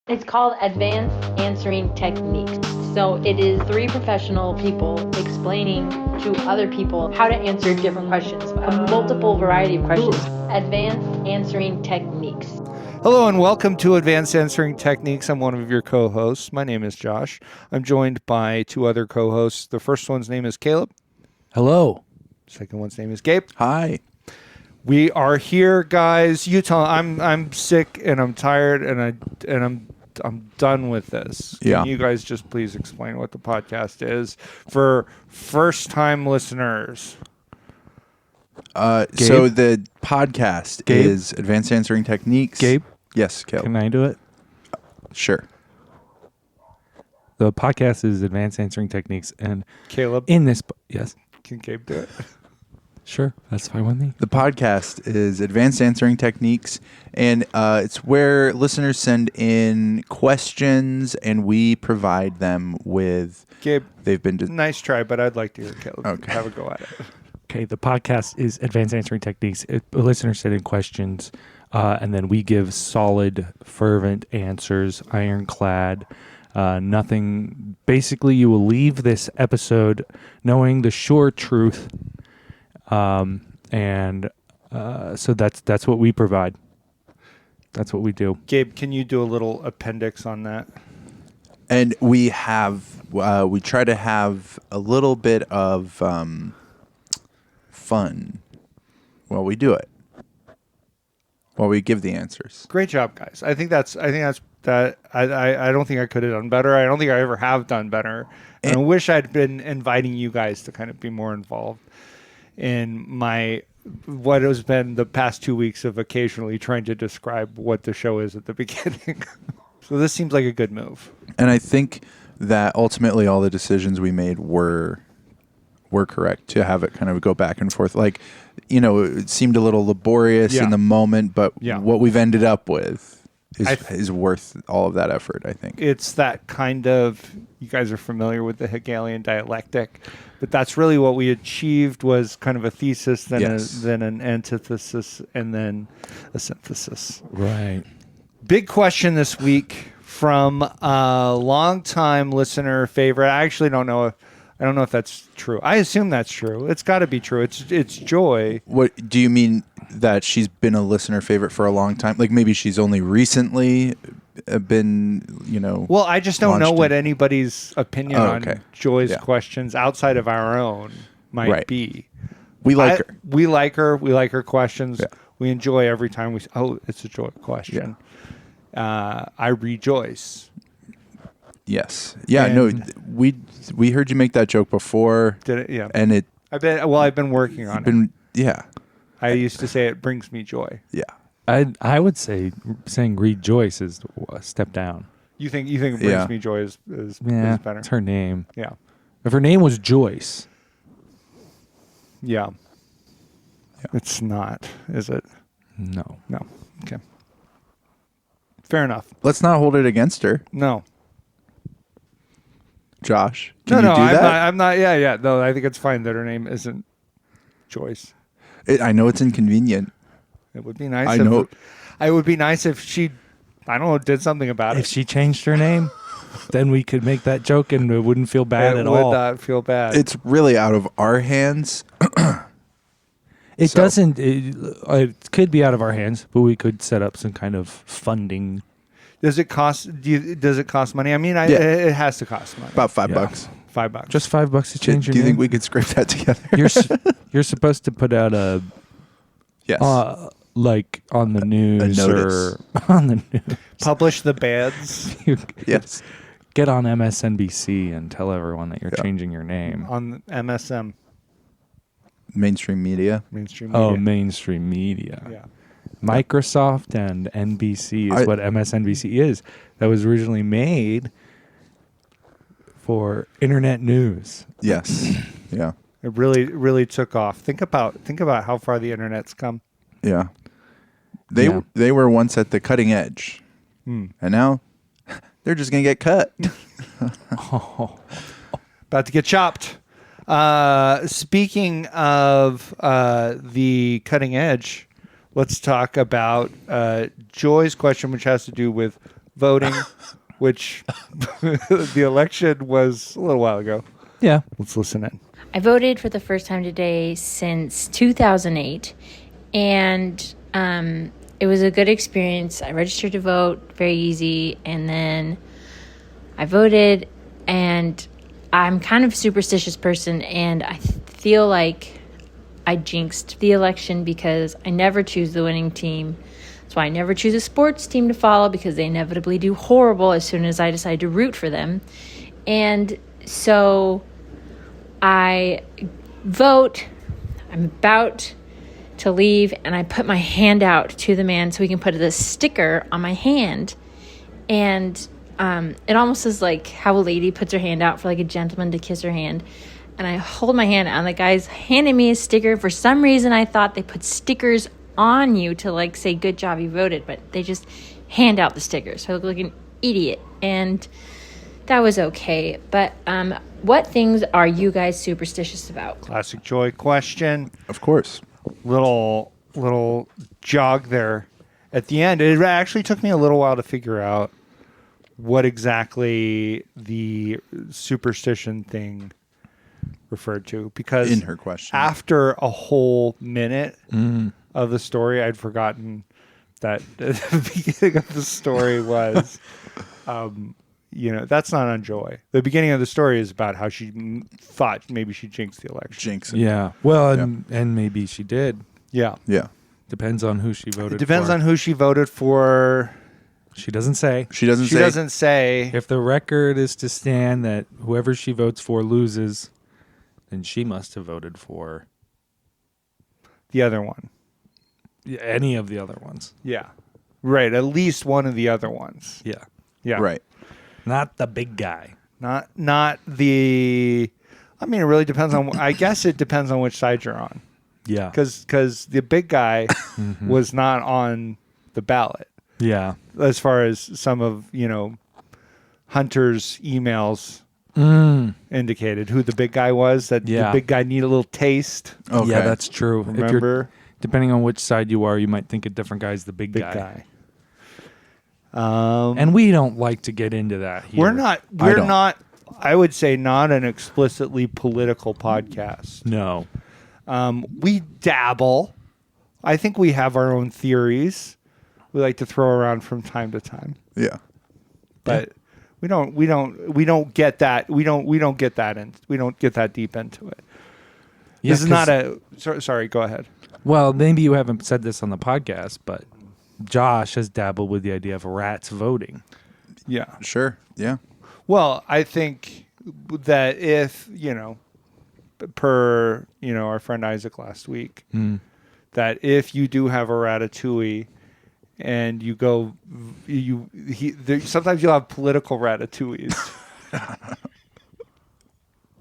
It's called Advanced Answering Techniques. So it is three professional people explaining to other people how to answer different questions, a multiple variety of questions. Advanced Answering Techniques. Hello and welcome to Advanced Answering Techniques. I'm one of your co-hosts. My name is Josh. I'm joined by two other co-hosts. The first one's name is Caleb. Hello. Second one's name is Gabe. Hi. We are here, guys. I'm sick and I'm tired and I'm done with this. Yeah. Can you guys just please explain what the podcast is for first-time listeners? So the podcast is Advanced Answering Techniques. Gabe? Yes, Caleb. Can I do it? Sure. The podcast is Advanced Answering Techniques, and Caleb, in this, yes, can Gabe do it? sure, that's fine with me. The podcast is Advanced Answering Techniques, and it's where listeners send in questions, and we provide them with. Gabe, They've been. nice try, but I'd like to hear Caleb Okay. have a go at it. Okay, the podcast is Advanced Answering Techniques. Listeners send in questions, and then we give solid, fervent answers, ironclad. Nothing. Basically, you will leave this episode knowing the sure truth. So that's what we provide. That's what we do. Gabe, can you do a little appendix on that? And we have. We try to have a little bit of fun while we do it. While we give the answers. Great job, guys. I think that's that. I don't think I could have done better. I don't think I ever have done better. And I wish I'd been inviting you guys to kind of be more involved in what has been the past 2 weeks of occasionally trying to describe what the show is at the beginning. So this seems like a good move. And I think that ultimately all the decisions we made were correct to have it kind of go back and forth. Like, it seemed a little laborious in the moment, but what we've ended up with is worth all of that effort, I think. It's that kind of, you guys are familiar with the Hegelian dialectic, but that's really what we achieved was kind of a thesis, then an antithesis, and then a synthesis. Right. Big question this week from a longtime listener favorite. I actually don't know if that's true. I assume that's true. It's got to be true. It's Joy. What do you mean that she's been a listener favorite for a long time? Like maybe she's only recently been, Well, I just don't know what anybody's opinion on Joy's questions outside of our own might be. We like her. We like her. We like her questions. Yeah. We enjoy every time it's a Joy question. Yeah. I rejoice. Yes. Yeah. We heard you make that joke before. Did it? Yeah. And I've been working on it. Yeah. I used to say it brings me joy. Yeah. I would say saying rejoice is a step down. You think it brings me joy is better? It's her name. Yeah. If her name was Joyce. Yeah. It's not, is it? No. No. Okay. Fair enough. Let's not hold it against her. No. Josh, can you do that? I'm not. Yeah. No, I think it's fine that her name isn't Joyce. I know it's inconvenient. It would be nice. It would be nice if she, I don't know, did something about it. If she changed her name, then we could make that joke and it wouldn't feel bad at all. It would not feel bad. It's really out of our hands. It doesn't. It could be out of our hands, but we could set up some kind of funding. Does it cost? Does it cost money? I mean, it has to cost money. About $5. $5. Just $5 to change your name. Do you think we could scrape that together? You're supposed to put out a like on the news or on the news. Publish the bads. Yes. Get on MSNBC and tell everyone that you're changing your name On MSM. Mainstream media. Mainstream media. Oh, mainstream media. Yeah. Microsoft and NBC is what MSNBC is. That was originally made for internet news. Yes. Yeah. It really took off. Think about how far the internet's come. Yeah. They were once at the cutting edge. And now they're just going to get cut. About to get chopped. Speaking of the cutting edge, let's talk about Joy's question, which has to do with voting, which the election was a little while ago. Yeah. Let's listen in. I voted for the first time today since 2008, and it was a good experience. I registered to vote, very easy, and then I voted, and I'm kind of a superstitious person, and I feel like I jinxed the election because I never choose the winning team. That's why I never choose a sports team to follow, because they inevitably do horrible as soon as I decide to root for them. And so I vote, I'm about to leave, and I put my hand out to the man so he can put the sticker on my hand. And it almost is like how a lady puts her hand out for like a gentleman to kiss her hand. And I hold my hand out, and the guy's handing me a sticker. For some reason, I thought they put stickers on you to like say, good job, you voted, but they just hand out the stickers. So I look like an idiot. And that was okay. But what things are you guys superstitious about? Classic Joy question. Of course. Little jog there at the end. It actually took me a little while to figure out what exactly the superstition thing referred to, because in her question, after a whole minute of the story, I'd forgotten that the beginning of the story was that's not on Joy. The beginning of the story is about how she thought maybe she jinxed the election. Jinx it. Yeah. Well, and maybe she did. Yeah. Depends on who she voted for. It depends on who she voted for. She doesn't say. She doesn't say. If the record is to stand that whoever she votes for loses, then she must have voted for the other one. Any of the other ones. Yeah. Right. At least one of the other ones. Yeah. Yeah. Right. Not the big guy. Not the. I mean, it really depends on. I guess it depends on which side you're on. Yeah. Because the big guy was not on the ballot. Yeah. As far as some of Hunter's emails indicated, who the big guy was. That the big guy needed a little taste. Okay. Yeah, that's true. Remember, depending on which side you are, you might think a different guy's the big guy. And we don't like to get into that here. We're not. I would say not an explicitly political podcast. No. We dabble. I think we have our own theories we like to throw around from time to time. Yeah. But we don't get that. We don't get that deep into it. Yeah, this is not a sorry, go ahead. Well, maybe you haven't said this on the podcast, but Josh has dabbled with the idea of rats voting. Yeah. Sure. Yeah. Well, I think that if, per, our friend Isaac last week, that if you do have a ratatouille and you go, sometimes you'll have political ratatouilles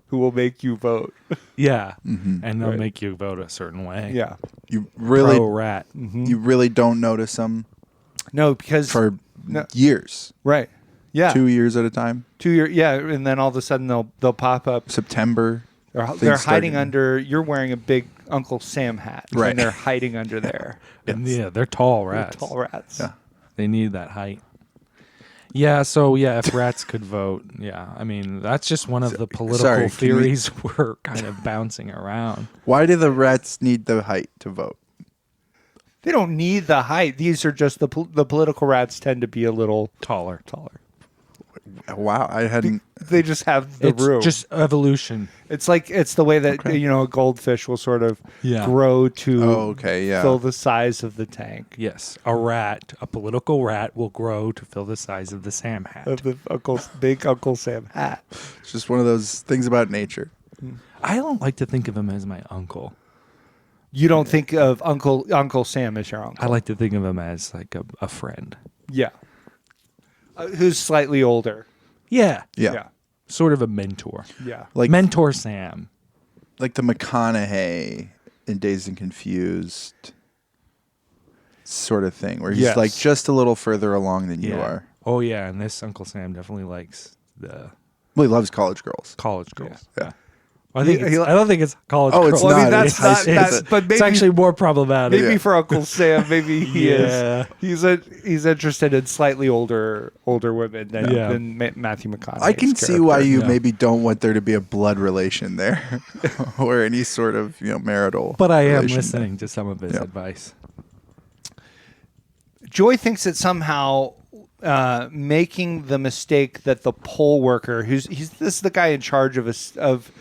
who will make you vote. Yeah. And they'll make you vote a certain way. Yeah. You really, pro-rat. You really don't notice them. No, because for years. Right. Yeah. 2 years at a time. 2 years. Yeah. And then all of a sudden they'll pop up. September. They're hiding under. You're wearing a big Uncle Sam hat, right? And they're hiding under there. And they're tall rats. They're tall rats. Yeah, they need that height. Yeah. So if rats could vote, I mean that's just one of the political theories we're kind of bouncing around. Why do the rats need the height to vote? They don't need the height. These are just the political rats tend to be a little taller. Wow, I hadn't. They just have the room. It's just evolution. It's the way that a goldfish will sort of grow to fill the size of the tank. Yes, a political rat will grow to fill the size of the Sam hat. Of the big Uncle Sam hat. It's just one of those things about nature. I don't like to think of him as my uncle. You don't think of Uncle Sam as your uncle? I like to think of him as like a friend. Yeah. Who's slightly older. Yeah. Sort of a mentor. Yeah. Like Mentor Sam. Like the McConaughey in Dazed and Confused sort of thing, where he's like just a little further along than you are. Oh, yeah. And this Uncle Sam definitely likes Well, he loves college girls. College girls. Yeah. I don't think it's college. Oh, it's girls. not. Well, I mean, It's high school. but maybe It's actually more problematic. maybe for Uncle Sam, maybe he Yeah. is. He's interested in slightly older women than Matthew McConaughey. I can see why you maybe don't want there to be a blood relation there, or any sort of marital. But I am relation listening to some of his advice. Joy thinks that somehow making the mistake that the poll worker, this is the guy in charge of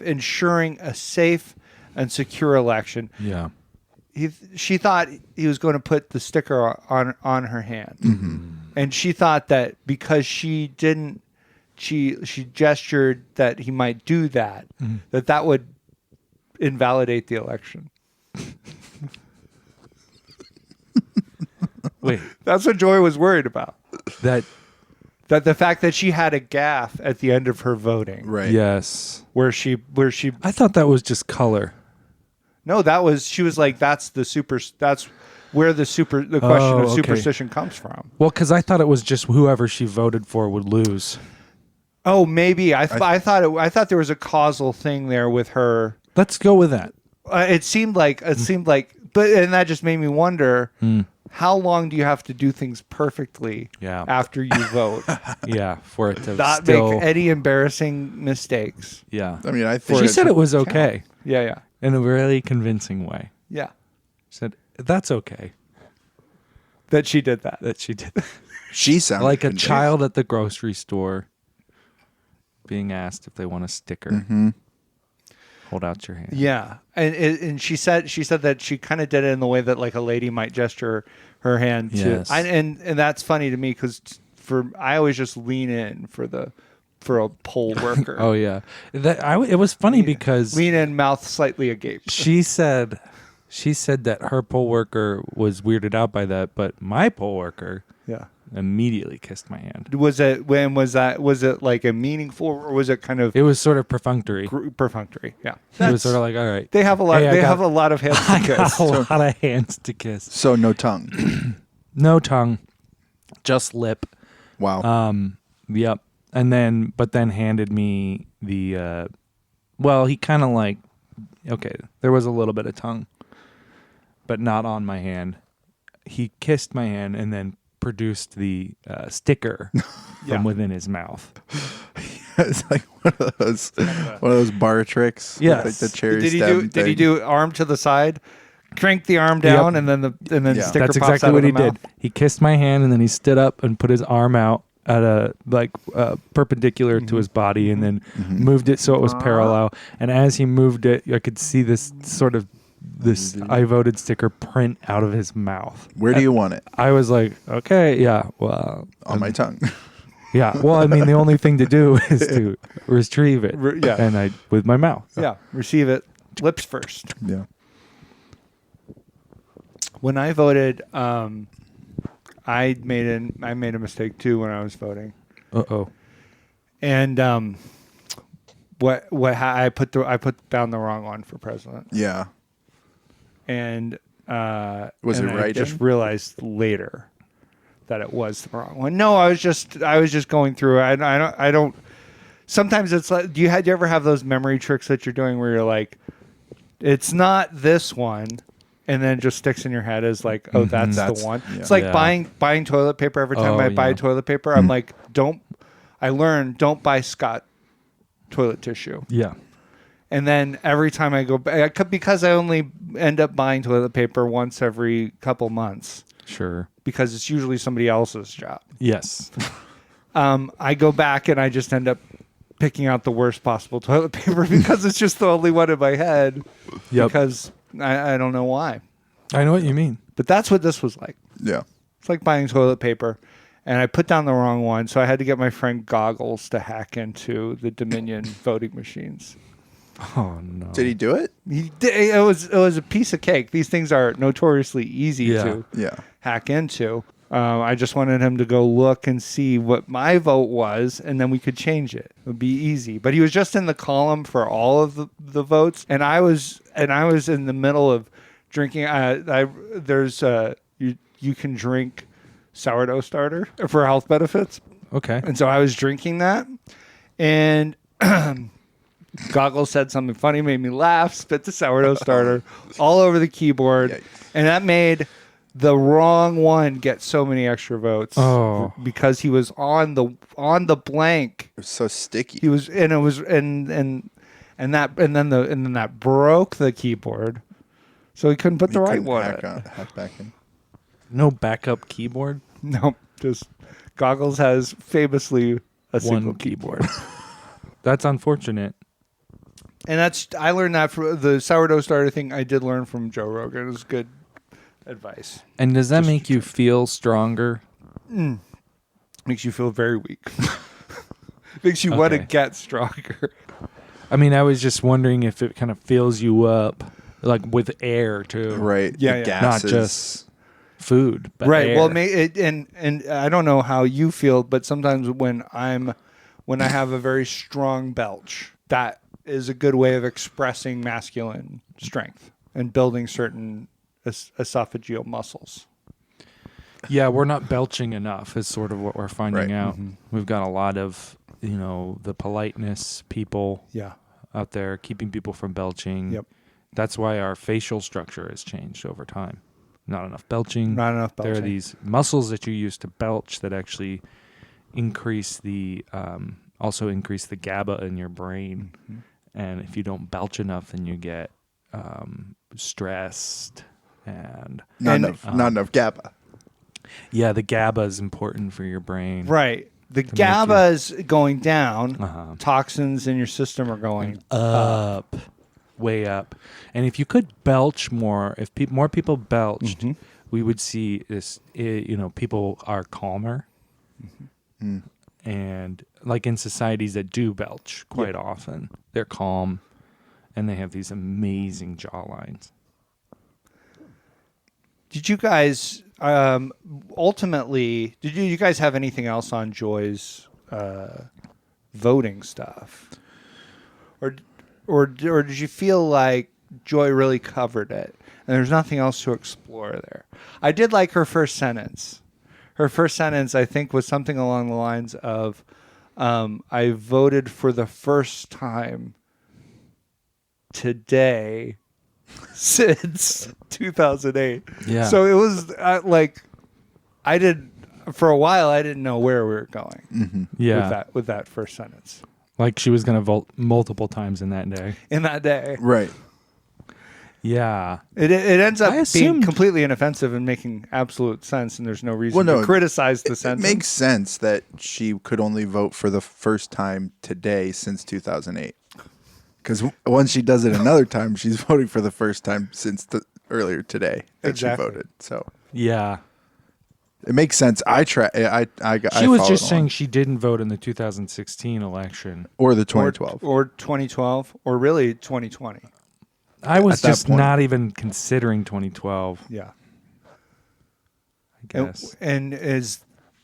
ensuring a safe and secure election. Yeah. She thought he was going to put the sticker on her hand, and she thought that because she didn't, she gestured that he might do that, that would invalidate the election. Wait. That's what Joy was worried about. That the fact that she had a gaffe at the end of her voting, right? Yes. where she I thought that was just color. No, she was like, that's where the question of superstition comes from. Well, because I thought it was just whoever she voted for would lose. Oh, maybe I thought there was a causal thing there with her. Let's go with that. It seemed like, and that just made me wonder. How long do you have to do things perfectly after you vote? For it to not still make any embarrassing mistakes. Yeah. I mean, I think She said it was okay. Yeah. In a really convincing way. Yeah. She said, that's okay. That she did that. That she did. She sounded like a convinced. child at the grocery store being asked if they want a sticker. Hold out your hand. Yeah, and she said that she kind of did it in the way that like a lady might gesture her hand to. Yes. And that's funny to me because I always just lean in for a poll worker. Oh yeah, it was funny because lean in, mouth slightly agape. She said that her poll worker was weirded out by that, but my poll worker immediately kissed my hand. Was it like a meaningful, or was it kind of? It was sort of perfunctory. Perfunctory, yeah. It was sort of like, all right. They have a lot. Hey, have a lot of hands to kiss. A lot of hands to kiss. So no tongue. No tongue, just lip. Wow. Yep. And but then handed me the. Well, he kind of like, okay, there was a little bit of tongue, but not on my hand. He kissed my hand and then produced the sticker from within his mouth. It's like one of those bar tricks. Yes. With like the cherry Did stem he do arm to the side, crank the arm down, and then the sticker That's pops exactly out what of he the mouth? did. He kissed my hand and then he stood up and put his arm out at a perpendicular to his body, and then moved it so it was parallel. And as he moved it, I could see this I voted sticker print out of his mouth. Where do you want it? I was like, okay, yeah, well, On my tongue. yeah. Well, I mean, the only thing to do is to retrieve it. And I with my mouth. Yeah, receive it lips first. Yeah. When I voted, I made a mistake too when I was voting. And I put down the wrong one for president. Yeah. And Was it I right? just realized later that it was the wrong one. No, I was just going through. I don't. Sometimes it's like, do you ever have those memory tricks that you're doing where you're like, it's not this one, and then it just sticks in your head as like, oh, that's the one. Yeah. It's like buying toilet paper. Every time I buy toilet paper, I'm like, don't buy Scott toilet tissue. Yeah. And then every time I go back, because I only end up buying toilet paper once every couple months. Sure. Because it's usually somebody else's job. Yes. I go back and I just end up picking out the worst possible toilet paper because it's just the only one in my head. Yep. Because I don't know why. I know what you mean. But that's what this was like. Yeah. It's like buying toilet paper. And I put down the wrong one, so I had to get my friend Goggles to hack into the Dominion voting machines. Oh no! Did he do it? He did. It was a piece of cake. These things are notoriously easy to hack into. I just wanted him to go look and see what my vote was, and then we could change it. It would be easy. But he was just in the column for all of the votes, and I was in the middle of drinking. You can drink sourdough starter for health benefits. Okay. And so I was drinking that, and Goggles said something funny, made me laugh, spit the sourdough starter all over the keyboard. Yikes. And that made the wrong one get so many extra votes. Oh. Because he was on the blank. It was so sticky. He was, and it was, and then that broke the keyboard, so he couldn't put the right one. Hack back in. No backup keyboard? Nope, just Goggles has famously a single One keyboard. That's unfortunate. And I learned that from the sourdough starter thing. I did learn from Joe Rogan. It was good advice. And does that make you feel stronger? Makes you feel very weak. Makes you want to get stronger. I mean, I was just wondering if it kind of fills you up, like with air too. Right. Yeah, the yeah. Not gases. just food, but Right. air. Well, and I don't know how you feel, but sometimes when I have a very strong belch, that is a good way of expressing masculine strength and building certain esophageal muscles. Yeah, we're not belching enough is sort of what we're finding Right. out. Mm-hmm. We've got a lot of, the politeness people Yeah. out there keeping people from belching. Yep. That's why our facial structure has changed over time. Not enough belching. Not enough There are belching. these muscles that you use to belch that actually increase also increase the GABA in your brain. Mm-hmm. And if you don't belch enough, then you get stressed and Not enough GABA. yeah, the GABA is important for your brain. Right. The make GABA is going down. Uh-huh. Toxins in your system are going Up, way up. And if you could belch more, if more people belched, we would see this. People are calmer, and like in societies that do belch quite often, they're calm, and they have these amazing jawlines. Did you guys ultimately? Did you guys have anything else on Joy's voting stuff, or did you feel like Joy really covered it and there's nothing else to explore there? I did like her first sentence. Her first sentence, I think, was something along the lines of, "I voted for the first time today." Since 2008. Yeah. So it was for a while I didn't know where we were going Yeah, with that first sentence. like she was going to vote multiple times in that day. In that day. Right. Yeah. It ends up I being assumed- completely inoffensive and making absolute sense, and there's no reason to criticize the It sentence. makes sense that she could only vote for the first time today since 2008. Because once she does it another time, she's voting for the first time since earlier today that Exactly. she voted. So Yeah. it makes sense. She was just saying she didn't vote in the 2016 election. or the 2012. or 2012 or really 2020. I was At that just point. not even considering 2012, Yeah. I guess.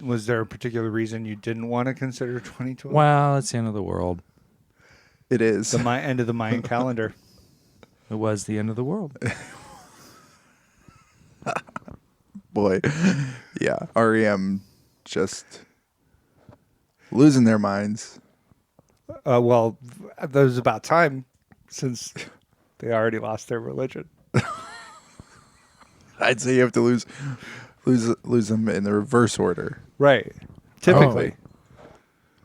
Was there a particular reason you didn't want to consider 2012? Well, it's the end of the world. It is. The end of the Mayan calendar. It was the end of the world. Boy. Yeah. REM just losing their minds. Well, that was about time since they already lost their religion. I'd say you have to lose them in the reverse order. Right. Typically.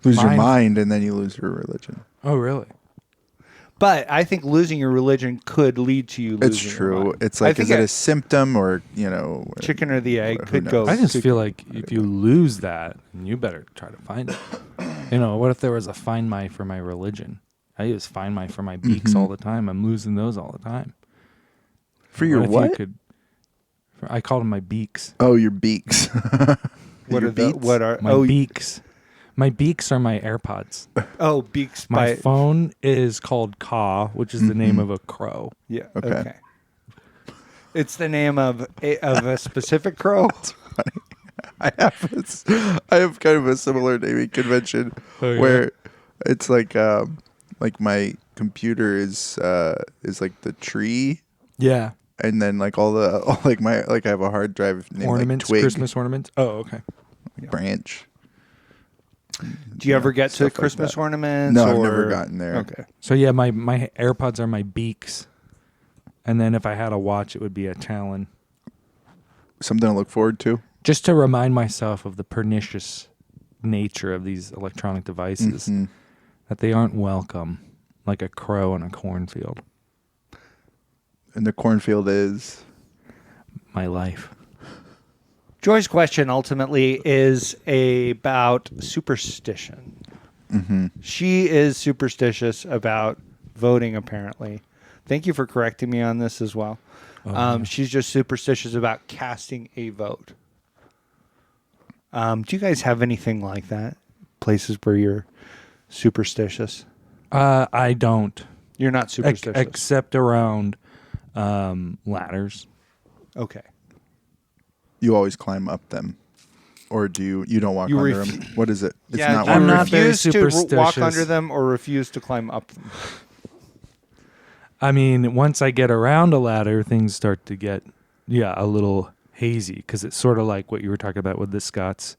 Lose your Mind. mind and then you lose your religion. Oh, really? But I think losing your religion could lead to you losing It's your true. mind. It's I like, think is it a symptom or, chicken or the egg who could knows? go. I just feel like if you lose that, you better try to find it. What if there was a find my for my religion? I use find my for my beaks all the time. I'm losing those all the time. For your if what? You could, I call them my beaks. Oh, your beaks. What Your are the beats? what are My beaks. My beaks are my AirPods. beaks My by phone is called Caw, which is the name of a crow. yeah Okay. okay. It's the name of a specific crow. I have kind of a similar naming convention Oh, yeah? where it's like my computer is like the tree, Yeah. and then like I have a hard drive named Ornaments, like Twig Christmas ornaments. Oh, okay. branch. Do you ever get to stuff like Christmas that. ornaments? No, I've never gotten there. Okay. So yeah, my AirPods are my beaks, and then if I had a watch, it would be a Talon. Something to look forward to. Just to remind myself of the pernicious nature of these electronic devices, that they aren't welcome, like a crow in a cornfield. And the cornfield is My life. Joy's question ultimately is about superstition. She is superstitious about voting, apparently. Thank you for correcting me on this as well. She's just superstitious about casting a vote. Do you guys have anything like that? Places where you're superstitious? I don't. You're not superstitious? Except around ladders. Okay. you always climb up them, or do you don't walk under them? What is it? It's not. I'm not very refuse to superstitious. walk under them or refuse to climb up them. I mean, once I get around a ladder, things start to get a little hazy, because it's sort of like what you were talking about with the Scott's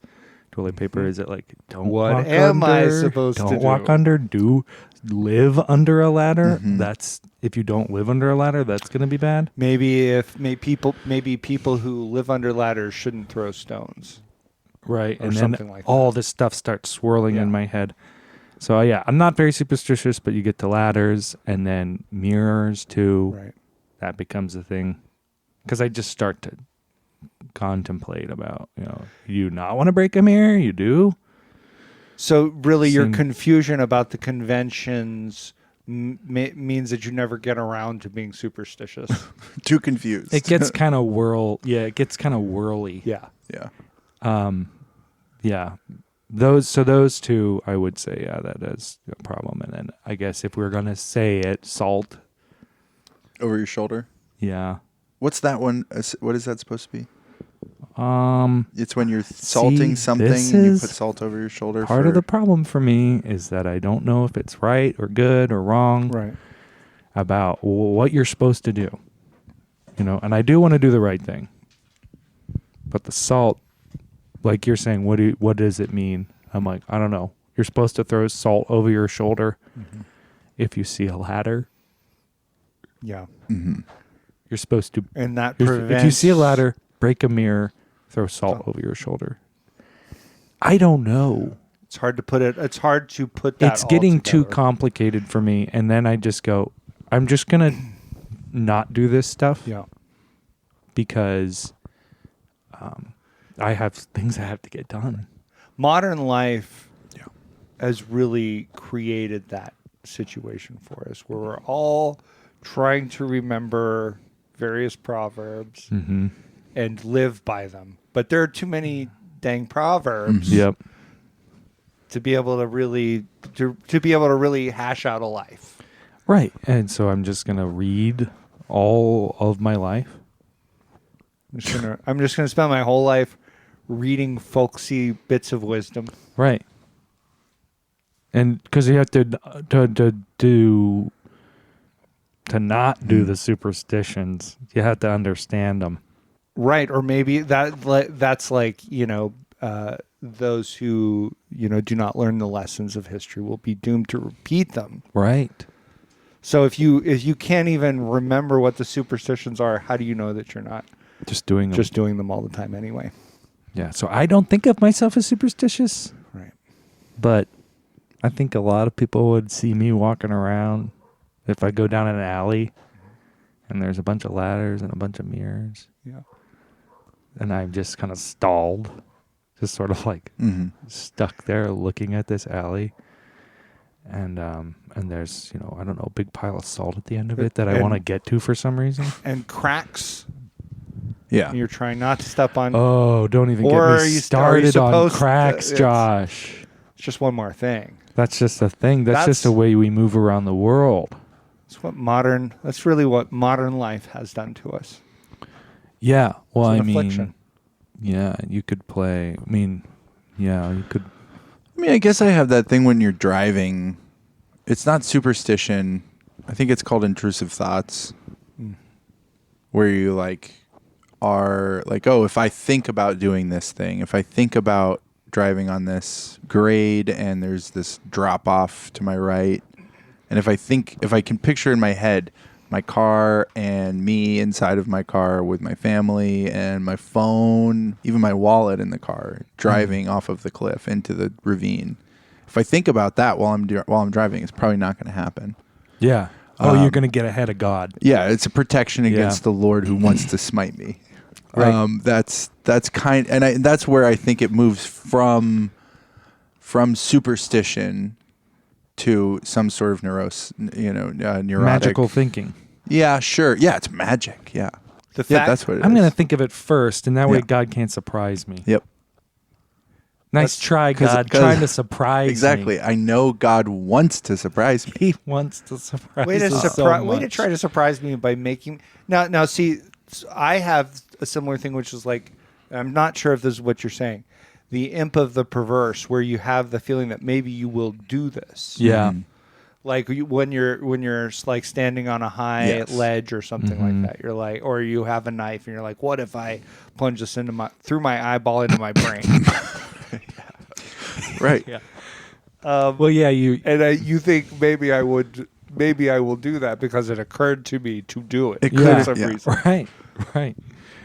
toilet paper. Is it like, don't What walk am I under, supposed to don't do? walk under, do live under a ladder? That's, if you don't live under a ladder, that's going to be bad. Maybe people who live under ladders shouldn't throw stones. Right. Or And something then like that. all this stuff starts swirling in my head. So I'm not very superstitious, but you get to ladders and then mirrors too. Right. That becomes a thing. Because I just start to contemplate about, you not want to break a mirror? You do? So really your Same. confusion about the conventions means that you never get around to being superstitious. Too confused. It gets kind of it gets kind of whirly. Yeah. Yeah. Those two, I would say, that is a problem. And then I guess if we're gonna say it, salt. Over your shoulder. Yeah. What's that one? What is that supposed to be? Um, It's when you're salting something this and you is put salt over your shoulder. part of the problem for me is that I don't know if it's right or good or wrong Right. about what you're supposed to do. And I do want to do the right thing. But the salt, like you're saying, what does it mean? I'm like, I don't know. You're supposed to throw salt over your shoulder if you see a ladder. Yeah. You're supposed to. And that If prevents you see a ladder, break a mirror, throw salt over your shoulder. I don't know. It's hard to put that. It's all getting too together. complicated for me, and then I just go, I'm just gonna not do this stuff. Yeah. Because I have things I have to get done. Modern life has really created that situation for us where we're all trying to remember various proverbs and live by them. But there are too many dang proverbs Yep. to be able to really hash out a life. Right. And so I'm just gonna read all of my life. I'm just gonna spend my whole life reading folksy bits of wisdom. Right. And because you have to not do the superstitions, you have to understand them. Right, or maybe that's like, those who, do not learn the lessons of history will be doomed to repeat them. Right. So if you can't even remember what the superstitions are, how do you know that you're not Just doing them. just doing them all the time anyway? Yeah. So I don't think of myself as superstitious, Right. but I think a lot of people would see me walking around if I go down an alley and there's a bunch of ladders and a bunch of mirrors. Yeah. And I'm just kind of stalled, just sort of like stuck there looking at this alley. And there's, I don't know, a big pile of salt at the end of it that I want to get to for some reason. And cracks. Yeah. You're trying not to step on. Oh, don't even Or get are me you started on supposed to- cracks, it's- Josh. It's just one more thing. That's just a thing. That's just That's- the way we move around the world. That's really what modern life has done to us. Yeah. Well, It's I an affliction. mean, you could play. You could. I guess I have that thing when you're driving. It's not superstition. I think it's called intrusive thoughts. Where you are like, oh, if I think about doing this thing, if I think about driving on this grade, and there's this drop off to my right. And if I can picture in my head my car and me inside of my car with my family and my phone, even my wallet in the car, driving off of the cliff into the ravine. If I think about that while I'm driving, it's probably not going to happen. Yeah. Oh, you're going to get ahead of God. Yeah, it's a protection against the Lord who wants to smite me. Right. That's that's where I think it moves from superstition to some sort of neurotic Magical thinking. Yeah, sure. Yeah, it's magic. Yeah. That's what it is. I'm going to think of it first, and that way God can't surprise me. Yep. Nice try, God, trying to surprise me. Exactly. I know God wants to surprise me. He wants to surprise Way to us so way to much. try to surprise me by making now. See, I have a similar thing, which is like, I'm not sure if this is what you're saying. The imp of the perverse, where you have the feeling that maybe you will do this. Yeah. Like when you're like standing on a high ledge or something like that. You're like, or you have a knife and you're like, what if I plunge this through my eyeball into my brain? Right. Yeah. Well, yeah, you think maybe I will do that because it occurred to me to do it. It for some reason. Right.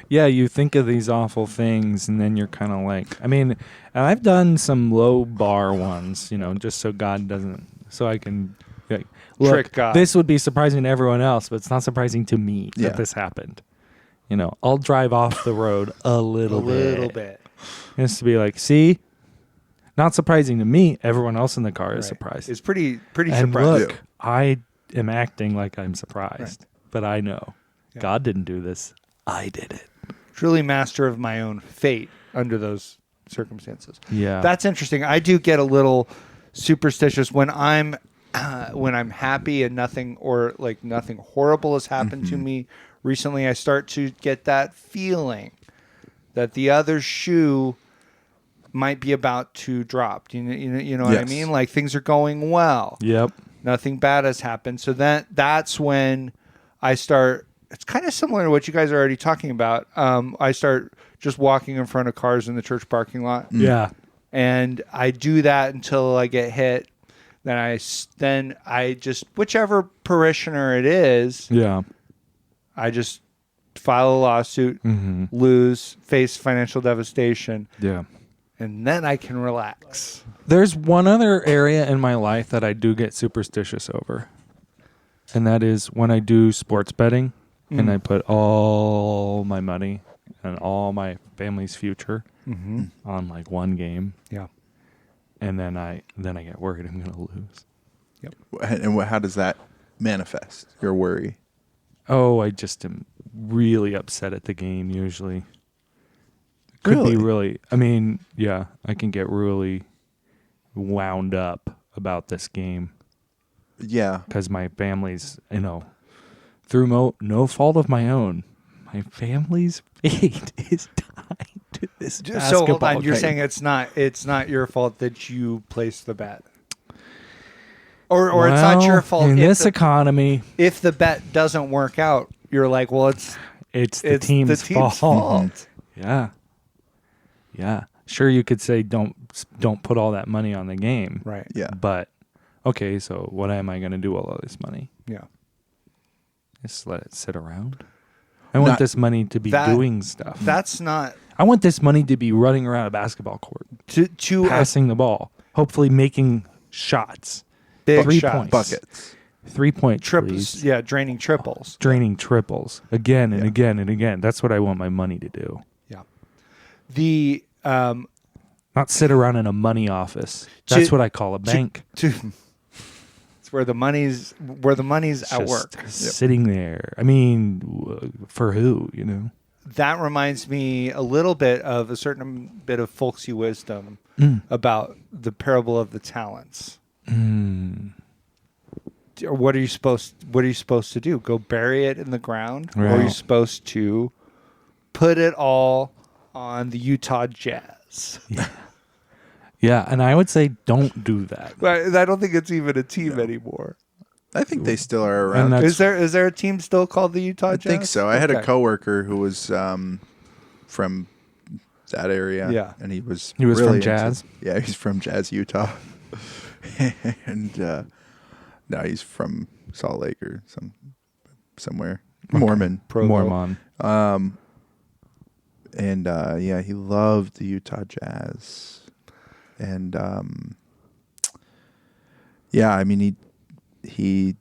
Yeah, you think of these awful things, and then you're kind of like, I mean, and I've done some low bar ones, just so God doesn't, so I can like, look, trick God. This would be surprising to everyone else, but it's not surprising to me that this happened. I'll drive off the road a little bit. Just to be like, see, not surprising to me. Everyone else in the car is surprised. It's pretty and surprising. look, I am acting like I'm surprised, but I know God didn't do this. I did it. Truly master of my own fate under those circumstances. Yeah, that's interesting. I do get a little superstitious when I'm happy and nothing horrible has happened to me recently. I start to get that feeling that the other shoe might be about to drop. You know what I mean? Like things are going well. Yep. Nothing bad has happened. So that's when I start. It's kind of similar to what you guys are already talking about. I start just walking in front of cars in the church parking lot. Yeah. And I do that until I get hit. Then I just, whichever parishioner it is. Yeah. I just file a lawsuit, lose, face financial devastation. Yeah. And then I can relax. There's one other area in my life that I do get superstitious over. And that is when I do sports betting and I put all my money and all my family's future on like one game. Yeah. And then I get worried I'm going to lose. Yep. And how does that manifest, your worry? Oh, I just am really upset at the game usually. Could be really, I mean, yeah, I can get really wound up about this game. Yeah. Because my family's, through no fault of my own, my family's fate is tied to this basketball So hold on, you're game. saying it's not your fault that you placed the bet, or it's not your fault in if this economy. If the bet doesn't work out, you're like, well, it's the team's fault. Yeah. Sure, you could say don't put all that money on the game, right? Yeah. But okay, so what am I going to do with all this money? Yeah. Just let it sit around. I want this money to be doing stuff. That's not. I want this money to be running around a basketball court, to passing the ball, hopefully making shots, big 3 shots. points, Buckets, 3-point triples. please. Yeah, draining triples. Draining triples again and again and again. That's what I want my money to do. Yeah. The not sit around in a money office. That's what I call a bank. It's where the money's at Just work. sitting there. I mean, for who? That reminds me a little bit of a certain bit of folksy wisdom about the parable of the talents. What are you supposed to do? Go bury it in the ground, or are you supposed to put it all on the Utah Jazz? Yeah, and I would say don't do that. I don't think it's even a team anymore. I think they still are around. Is there a team still called the Utah Jazz? I think so. I had a coworker who was from that area. Yeah. And he was He was really from into- Jazz? Yeah, he's from Jazz, Utah. And now he's from Salt Lake or somewhere. Mormon. Provo. Mormon. And yeah, he loved the Utah Jazz. And yeah, I mean he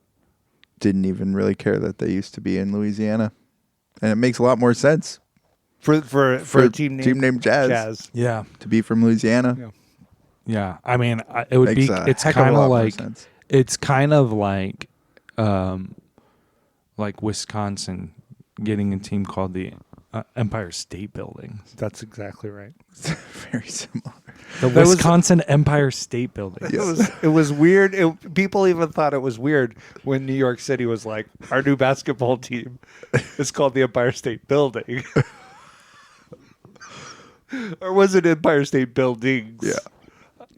didn't even really care that they used to be in Louisiana. And it makes a lot more sense For a team named Jazz. Yeah. To be from Louisiana. Yeah. Yeah. I mean, it would Makes be, a it's heck of a kind lot of more like, sense. it's kind of like Wisconsin getting a team called the Empire State Building. That's exactly right. Very similar. The That was- Wisconsin Empire State Building. It was weird. People even thought it was weird when New York City was like, our new basketball team is called the Empire State Building. Or was it Empire State Buildings? Yeah.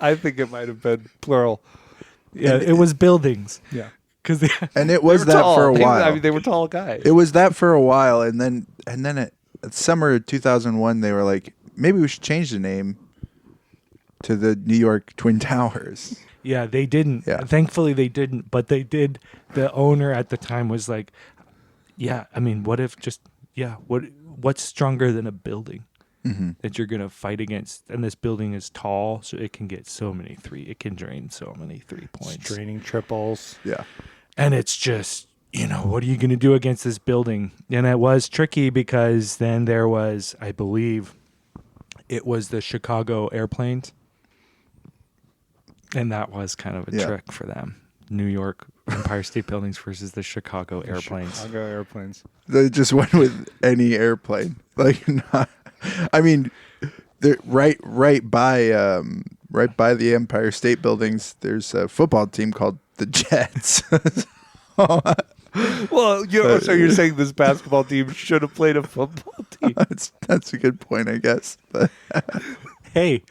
I think it might have been plural. Yeah, it was buildings. Yeah. Because And it was that for a while. I mean, they were tall guys. It was that for a while, and then at summer of 2001, they were like, maybe we should change the name to the New York Twin Towers. Yeah, they didn't. Yeah. Thankfully, they didn't. But they did. The owner at the time was like, "Yeah, I mean, what if just what's stronger than a building that you're gonna fight against? And this building is tall, so it can get it can drain so many 3 points. Draining triples. Yeah. And it's just, what are you going to do against this building? And it was tricky because then there was, I believe, it was the Chicago airplanes. And that was kind of a trick for them. New York Empire State Buildings versus the Chicago airplanes. Chicago airplanes. They just went with any airplane. Like, I mean, they're right by the Empire State Buildings. There's a football team called the Jets. Well, so you're saying this basketball team should have played a football team? That's a good point, I guess. But Hey,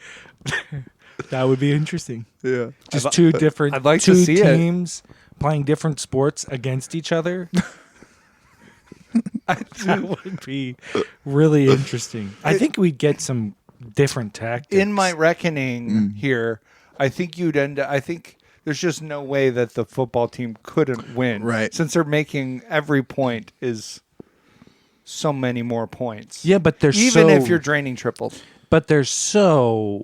that would be interesting. yeah, Just two different I'd like to two see it. teams playing different sports against each other. That would be really interesting. I think we'd get some different tactics. In my reckoning here, I think there's just no way that the football team couldn't win. Right. Since they're making every point is so many more points. Yeah, but there's even if you're draining triples. But there's the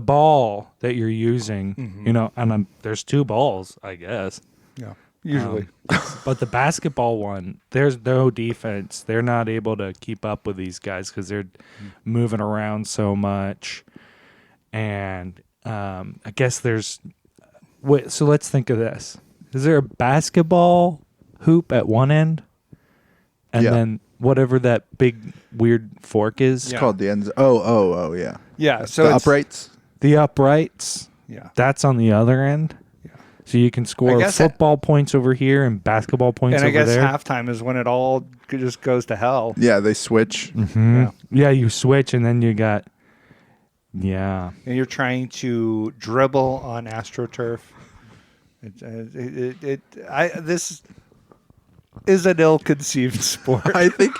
ball that you're using, and there's two balls, I guess. Yeah. Usually. But the basketball one, there's no defense. They're not able to keep up with these guys because they're moving around so much. And I guess so let's think of this. Is there a basketball hoop at one end? And then whatever that big weird fork is? it's called the ends. Oh, yeah. Yeah. So The it's- uprights. The uprights. Yeah. That's on the other end. Yeah. So you can score guess football points over here and basketball points And I over guess there. halftime is when it all just goes to hell. Yeah, they switch. Yeah, you switch and then you got yeah. And you're trying to dribble on AstroTurf. This is an ill-conceived sport. I think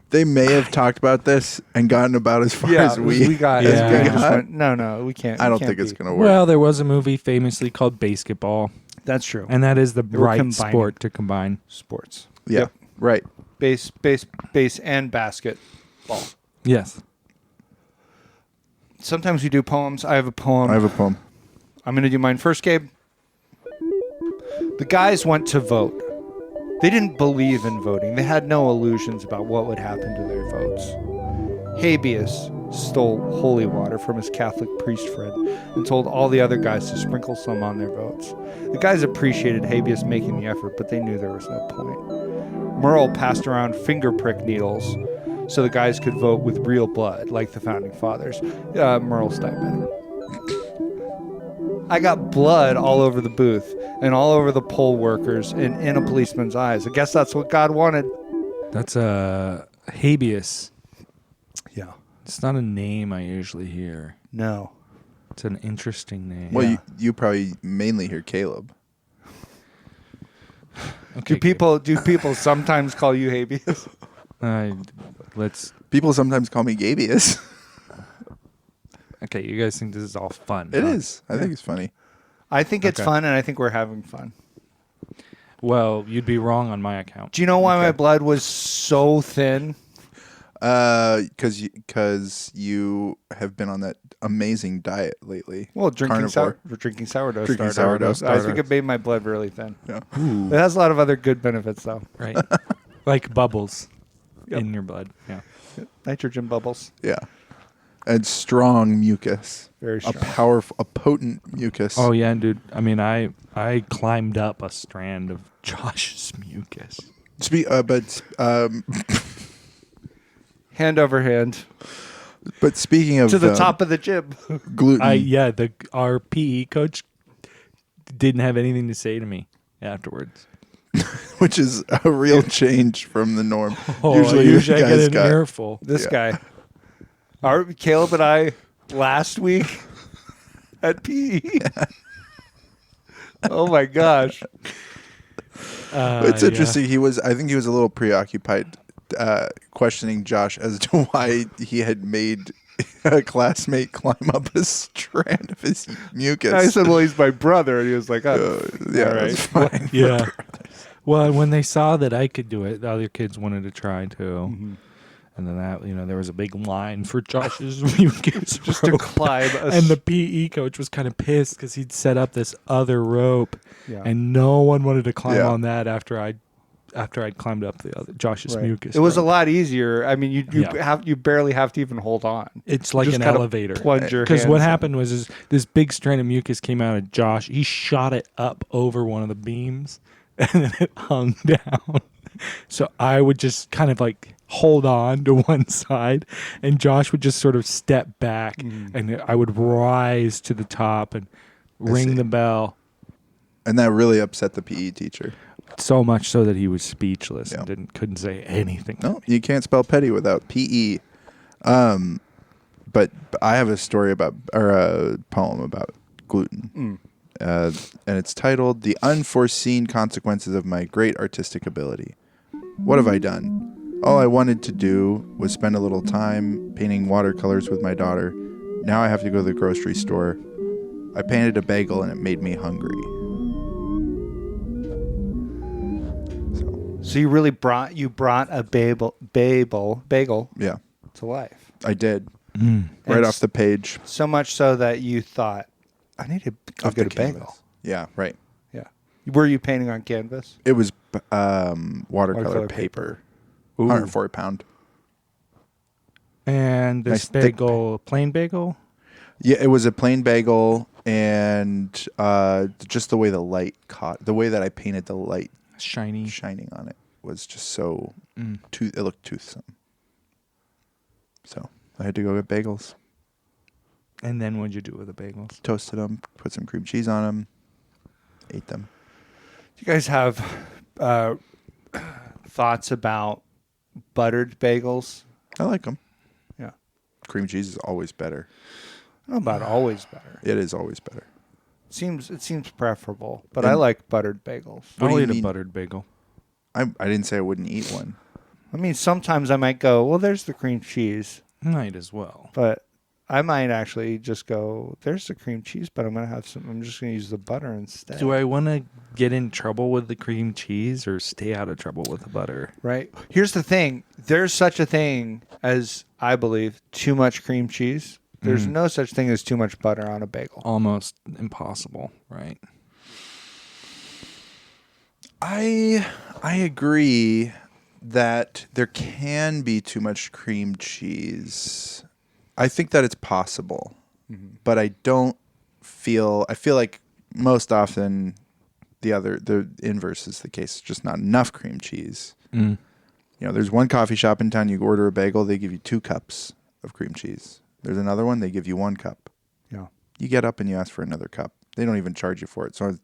they may have talked about this and gotten about as far as we got. Yeah. As we just went, no, we can't. I we don't can't think it's be. going to work. Well, there was a movie famously called Basketball, That's true. and that is the They were right combining sport to combine. sports. yeah, Yep. right. Base, and basketball. Yes. Sometimes we do poems. I have a poem. I have a poem. I'm going to do mine first, Gabe. The guys went to vote. They didn't believe in voting. They had no illusions about what would happen to their votes. Habeas stole holy water from his Catholic priest friend and told all the other guys to sprinkle some on their votes. The guys appreciated Habeas making the effort, but they knew there was no point. Merle passed around finger prick needles so the guys could vote with real blood, like the Founding Fathers. Merle's diabetic. I got blood all over the booth and all over the poll workers and in a policeman's eyes. I guess that's what God wanted. That's habeas. Yeah. It's not a name I usually hear. No. It's an interesting name. Well, you probably mainly hear Caleb. Okay, Do people sometimes call you habeas? let's People sometimes call me Gabius. Okay, you guys think this is all fun? It is. I think it's funny. I think it's Okay. fun, and I think we're having fun. Well, you'd be wrong on my account. Do you know why my blood was so thin? Because you have been on that amazing diet lately. Well, drinking sourdough starter. I think it made my blood really thin. Yeah. It has a lot of other good benefits, though. Right. Like bubbles in your blood. Yeah. Nitrogen bubbles. Yeah. And strong mucus. Very strong. A potent mucus. Oh yeah, dude. I mean, I climbed up a strand of Josh's mucus. Hand over hand But speaking of to the top of the gym. gluten, Our PE coach didn't have anything to say to me afterwards. which is a real change from the norm. Usually you I get guys an got earful. This guy. Caleb and I last week at PE. Oh my gosh. It's interesting. I think he was a little preoccupied questioning Josh as to why he had made a classmate climb up a strand of his mucus. I said, well, he's my brother. And he was like, oh, yeah, all right. that's fine. Yeah. Well, when they saw that I could do it, the other kids wanted to try too. Mm-hmm. And then there was a big line for Josh's mucus Just to rope. climb And the PE coach was kind of pissed because he'd set up this other rope, Yeah. and no one wanted to climb Yeah. on that after I'd climbed up the other Josh's Right. mucus. It was a rope. lot easier. I mean, Yeah. you barely have to even hold on. It's like Just an kinda elevator. plunge your Because what hands in. happened was this big strand of mucus came out of Josh. He shot it up over one of the beams, and then it hung down. So I would just kind of like hold on to one side, and Josh would just sort of step back, and I would rise to the top and ring see. the bell. And that really upset the PE teacher. So much so that he was speechless Yeah. and couldn't say anything. No, you can't spell petty without PE. But I have a story or a poem about gluten. And it's titled "The Unforeseen Consequences of My Great Artistic Ability." What have I done? All I wanted to do was spend a little time painting watercolors with my daughter. Now I have to go to the grocery store. I painted a bagel and it made me hungry. So you really brought a bagel Yeah, to life. I did. And Right off the page. So much so that you thought, I need to go Off the get a bagel. canvas. Yeah, right. Yeah. Were you painting on canvas? It was watercolor paper. 140 pound. And this Nice thick bagel, plain bagel? Yeah, it was a plain bagel, and just the way the light caught, the way that I painted the light Shiny. shining on it was just so, it looked toothsome. So I had to go get bagels. And then what'd you do with the bagels? Toasted them, put some cream cheese on them, ate them. Do you guys have thoughts about buttered bagels? I like them. Yeah. Cream cheese is always better. I don't know about always better. It is always better. It seems preferable, but I like buttered bagels. What do I'll you eat a mean? buttered bagel. I didn't say I wouldn't eat one. I mean, sometimes I might go, well, there's the cream cheese, Might as well. but I might actually just go, there's the cream cheese, but I'm just going to use the butter instead. Do I want to get in trouble with the cream cheese or stay out of trouble with the butter? Right. Here's the thing. There's such a thing as, I believe, too much cream cheese. There's no such thing as too much butter on a bagel. Almost impossible, right? I agree that there can be too much cream cheese. I think that it's possible, but I feel like most often the inverse is the case. Just not enough cream cheese. You know, there's one coffee shop in town, you order a bagel, they give you 2 cups of cream cheese. There's another one, they give you 1 cup. Yeah. You get up and you ask for another cup. They don't even charge you for it. So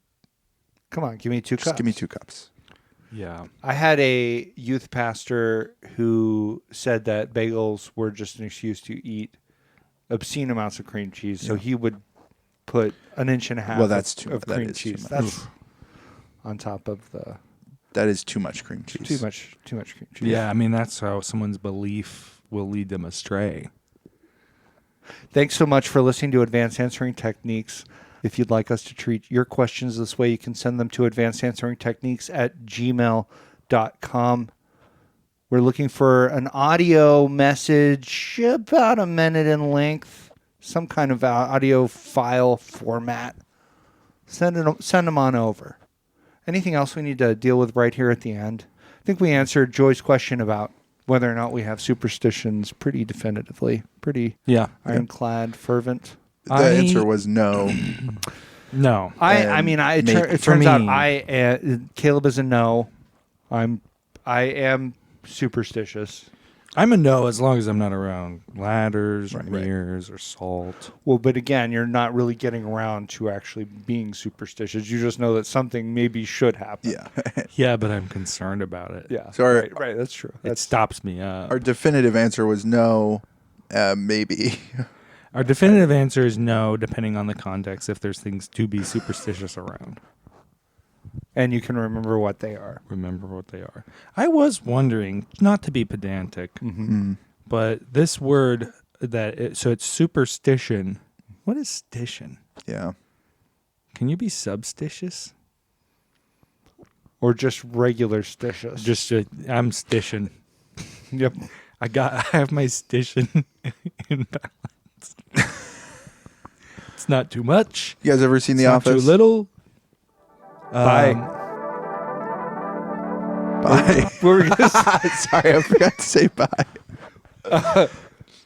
Come on, give me 2 just cups. give me 2 cups. Yeah. I had a youth pastor who said that bagels were just an excuse to eat obscene amounts of cream cheese. So he would put an inch and a half of cream cheese. That's on top of That is too much cream cheese. too much cream cheese. Yeah, I mean, that's how someone's belief will lead them astray. Thanks so much for listening to Advanced Answering Techniques. If you'd like us to treat your questions this way, you can send them to advancedansweringtechniques@gmail.com. We're looking for an audio message about a minute in length, some kind of audio file format. Send them on over. Anything else we need to deal with right here at the end? I think we answered Joy's question about whether or not we have superstitions pretty definitively, pretty ironclad, fervent. The answer was no. No. It turns out Caleb is a no. I am superstitious. I'm a no as long as I'm not around ladders or mirrors or salt. Well, but again, you're not really getting around to actually being superstitious. You just know that something maybe should happen. Yeah. Yeah, but I'm concerned about it. Yeah. So right, that's true. It stops me up. Our definitive answer was no, maybe. Our definitive answer is no, depending on the context, if there's things to be superstitious around. And you can remember what they are. Remember what they are. I was wondering, not to be pedantic, but this word so it's superstition. What is stition? Yeah. Can you be substitious? Or just regular stitious? I'm stition. Yep. I have my stition in balance. It's not too much. You guys ever seen The Not Office? too little. Bye. Bye. What were you gonna say? Sorry, I forgot to say bye.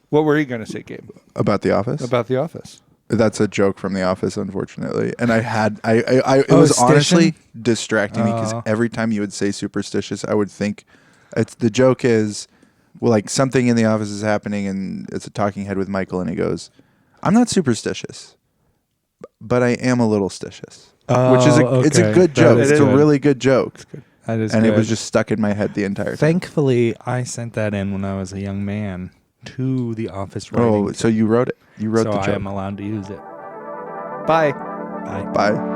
What were you going to say, Gabe? About The Office? About The Office. That's a joke from The Office, unfortunately. And it was stition? honestly distracting me because every time you would say superstitious, I would think the joke is, well, like something in The Office is happening and it's a talking head with Michael and he goes, I'm not superstitious, but I am a little stitious. Which is it's a good joke. It's a really good joke. That is and good. it was just stuck in my head the entire time. Thankfully, I sent that in when I was a young man to the office writing. Oh, so you wrote it. You wrote the so joke. I am allowed to use it. Bye. Bye. Bye.